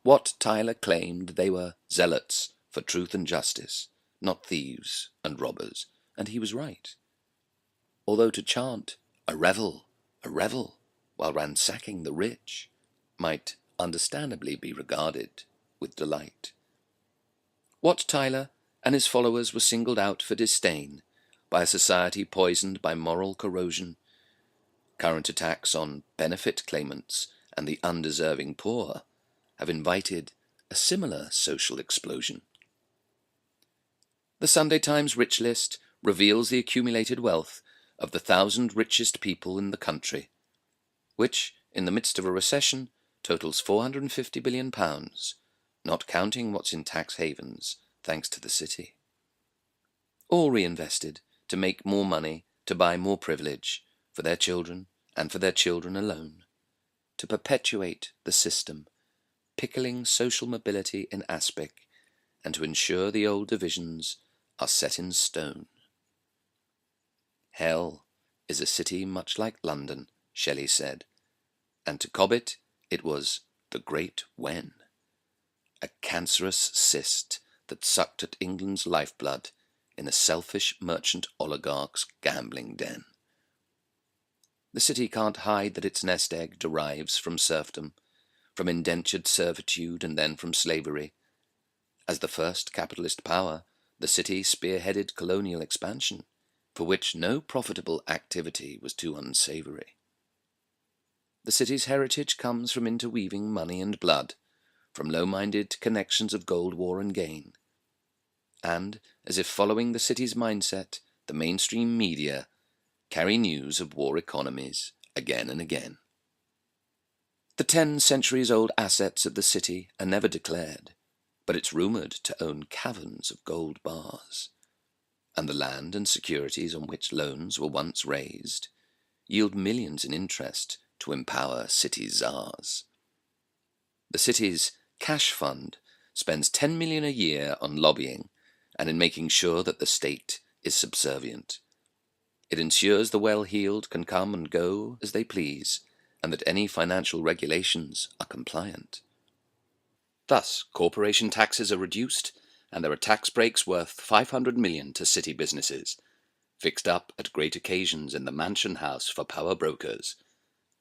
Wat Tyler claimed they were zealots for truth and justice, not thieves and robbers, and he was right. Although to chant a revel, while ransacking the rich, might understandably be regarded with delight. Wat Tyler and his followers were singled out for disdain by a society poisoned by moral corrosion. Current attacks on benefit claimants and the undeserving poor have invited a similar social explosion. The Sunday Times Rich List reveals the accumulated wealth of the 1,000 richest people in the country, which, in the midst of a recession, totals £450 billion, not counting what's in tax havens, thanks to the city. All reinvested to make more money, to buy more privilege, for their children and for their children alone, to perpetuate the system, pickling social mobility in aspic, and to ensure the old divisions are set in stone. Hell is a city much like London, Shelley said, and to Cobbett it was the Great Wen, a cancerous cyst that sucked at England's lifeblood in a selfish merchant oligarch's gambling den. The city can't hide that its nest egg derives from serfdom, from indentured servitude and then from slavery. As the first capitalist power, the city spearheaded colonial expansion, for which no profitable activity was too unsavory. The city's heritage comes from interweaving money and blood, from low-minded connections of gold war and gain. And, as if following the city's mindset, the mainstream media carry news of war economies again and again. The 10 centuries-old assets of the city are never declared, but it's rumoured to own caverns of gold bars, and the land and securities on which loans were once raised yield millions in interest to empower city czars. The city's cash fund spends $10 million a year on lobbying and in making sure that the state is subservient. It ensures the well-heeled can come and go as they please, and that any financial regulations are compliant. Thus, corporation taxes are reduced, and there are tax breaks worth $500 million to city businesses, fixed up at great occasions in the Mansion House for power brokers,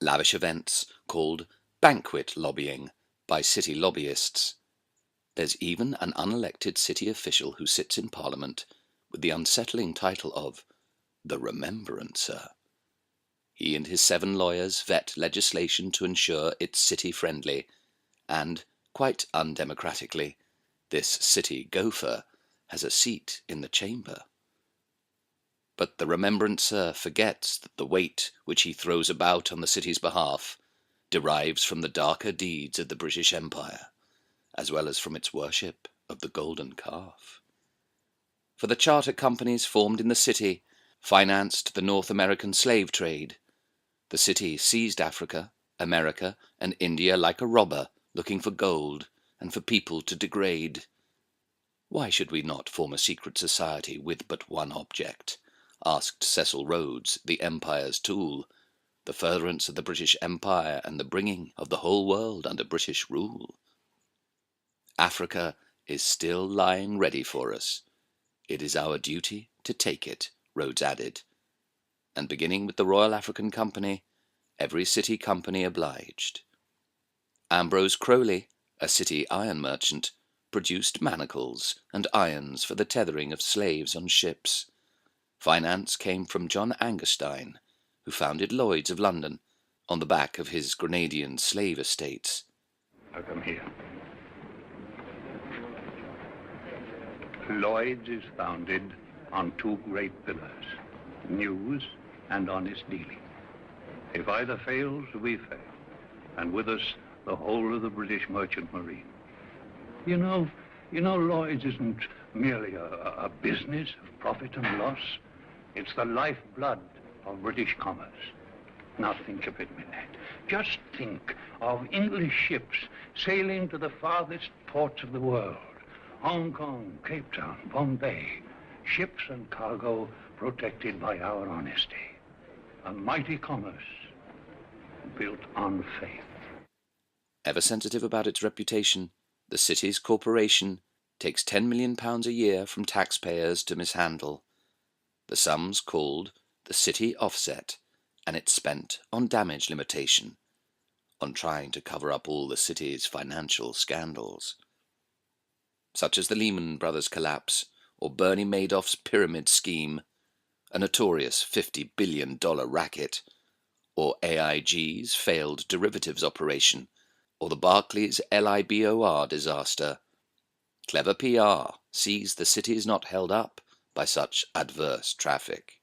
lavish events called banquet lobbying by city lobbyists. There's even an unelected city official who sits in Parliament with the unsettling title of the Remembrancer. He and his 7 lawyers vet legislation to ensure it's city-friendly, and, quite undemocratically, this city gopher has a seat in the chamber. But the Remembrancer forgets that the weight which he throws about on the city's behalf derives from the darker deeds of the British Empire, as well as from its worship of the golden calf. For the charter companies formed in the city financed the North American slave trade. The city seized Africa, America, and India like a robber looking for gold and for people to degrade. Why should we not form a secret society with but one object? Asked Cecil Rhodes, the Empire's tool, the furtherance of the British Empire and the bringing of the whole world under British rule. Africa is still lying ready for us. It is our duty to take it, Rhodes added, and beginning with the Royal African Company, every city company obliged. Ambrose Crowley, a city iron merchant, produced manacles and irons for the tethering of slaves on ships. Finance came from John Angerstein, who founded Lloyd's of London on the back of his Grenadian slave estates. Now come here. Lloyd's is founded on 2 great pillars, news and honest dealing. If either fails, we fail, and with us the whole of the British merchant marine. You know, Lloyd's isn't merely a business of profit and loss. It's the lifeblood of British commerce. Now think of it, Minette. Just think of English ships sailing to the farthest ports of the world. Hong Kong, Cape Town, Bombay. Ships and cargo protected by our honesty. A mighty commerce built on faith. Ever sensitive about its reputation, the city's corporation takes £10 million a year from taxpayers to mishandle. The sum's called the city offset, and it's spent on damage limitation, on trying to cover up all the city's financial scandals, such as the Lehman Brothers collapse or Bernie Madoff's pyramid scheme, a notorious $50 billion racket, or AIG's failed derivatives operation, or the Barclays LIBOR disaster. Clever PR sees the city is not held up by such adverse traffic.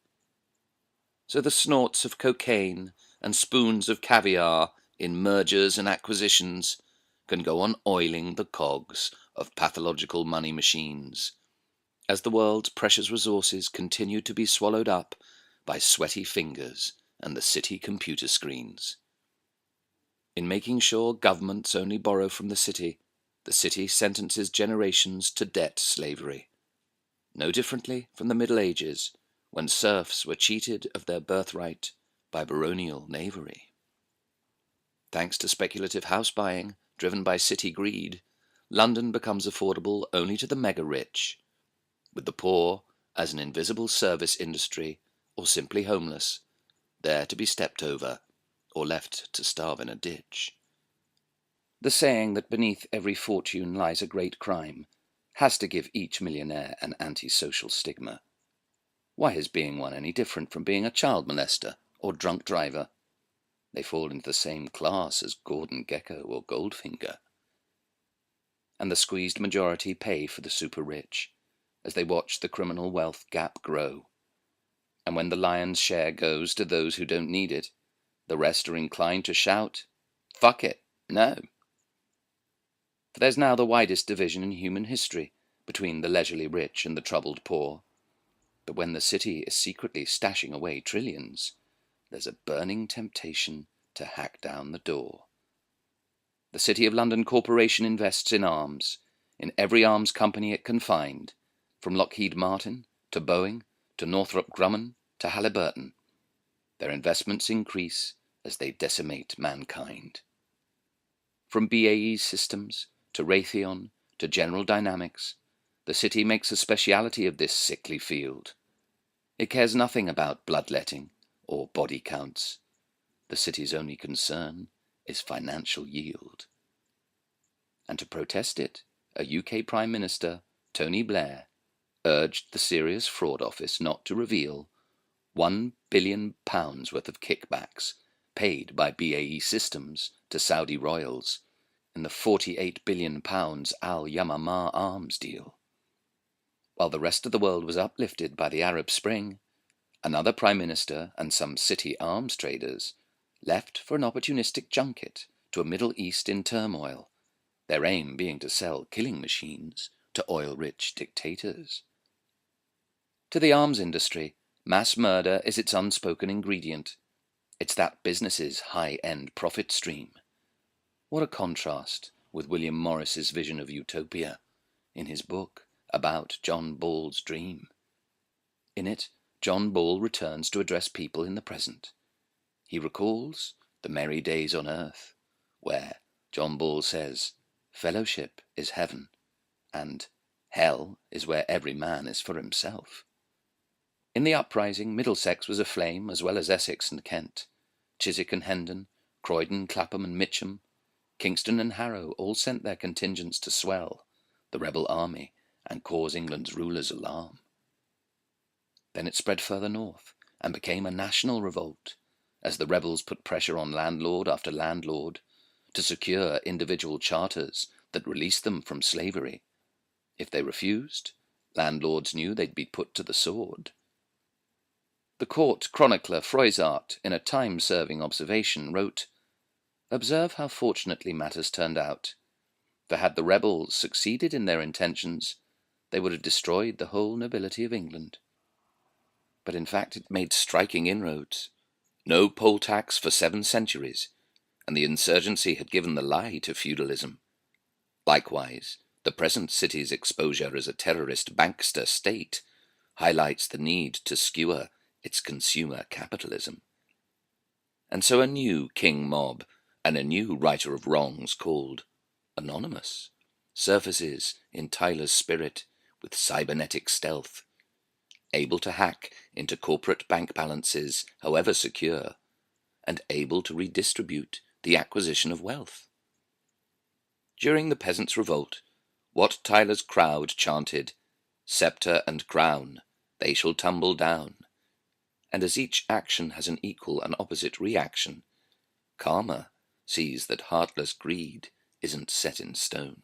So the snorts of cocaine and spoons of caviar in mergers and acquisitions can go on oiling the cogs of pathological money machines, as the world's precious resources continue to be swallowed up by sweaty fingers and the city computer screens. In making sure governments only borrow from the city sentences generations to debt slavery, no differently from the Middle Ages, when serfs were cheated of their birthright by baronial knavery. Thanks to speculative house buying, driven by city greed, London becomes affordable only to the mega-rich, with the poor as an invisible service industry, or simply homeless, there to be stepped over, or left to starve in a ditch. The saying that beneath every fortune lies a great crime has to give each millionaire an antisocial stigma. Why is being one any different from being a child molester or drunk driver? They fall into the same class as Gordon Gekko or Goldfinger. And the squeezed majority pay for the super rich, as they watch the criminal wealth gap grow. And when the lion's share goes to those who don't need it, the rest are inclined to shout, "Fuck it, no." For there's now the widest division in human history between the leisurely rich and the troubled poor. But when the city is secretly stashing away trillions, there's a burning temptation to hack down the door. The City of London Corporation invests in arms, in every arms company it can find, from Lockheed Martin to Boeing to Northrop Grumman to Halliburton. Their investments increase as they decimate mankind. From BAE Systems to Raytheon to General Dynamics, the city makes a speciality of this sickly field. It cares nothing about bloodletting or body counts. The city's only concern is financial yield. And to protest it, a UK Prime Minister, Tony Blair, urged the Serious Fraud Office not to reveal £1 billion worth of kickbacks paid by BAE Systems to Saudi royals in the £48 billion Al Yamamah arms deal. While the rest of the world was uplifted by the Arab Spring, another Prime Minister and some city arms traders left for an opportunistic junket to a Middle East in turmoil, their aim being to sell killing machines to oil-rich dictators. To the arms industry, mass murder is its unspoken ingredient. It's that business's high-end profit stream. What a contrast with William Morris's vision of utopia in his book about John Ball's dream. In it, John Ball returns to address people in the present. He recalls the merry days on earth, where John Ball says, "Fellowship is heaven, and hell is where every man is for himself." In the uprising, Middlesex was aflame as well as Essex and Kent. Chiswick and Hendon, Croydon, Clapham and Mitcham, Kingston and Harrow all sent their contingents to swell the rebel army and cause England's rulers alarm. Then it spread further north and became a national revolt, as the rebels put pressure on landlord after landlord to secure individual charters that released them from slavery. If they refused, landlords knew they'd be put to the sword. The court chronicler Froissart, in a time-serving observation, wrote, "Observe how fortunately matters turned out, for had the rebels succeeded in their intentions, they would have destroyed the whole nobility of England." But in fact it made striking inroads. No poll tax for 7 centuries, and the insurgency had given the lie to feudalism. Likewise, the present city's exposure as a terrorist bankster state highlights the need to skewer its consumer capitalism. And so a new king mob, and a new writer of wrongs called Anonymous surfaces in Tyler's spirit with cybernetic stealth, able to hack into corporate bank balances, however secure, and able to redistribute the acquisition of wealth. During the Peasants' Revolt, Wat Tyler's crowd chanted, "Sceptre and crown, they shall tumble down," and as each action has an equal and opposite reaction, Karma sees that heartless greed isn't set in stone.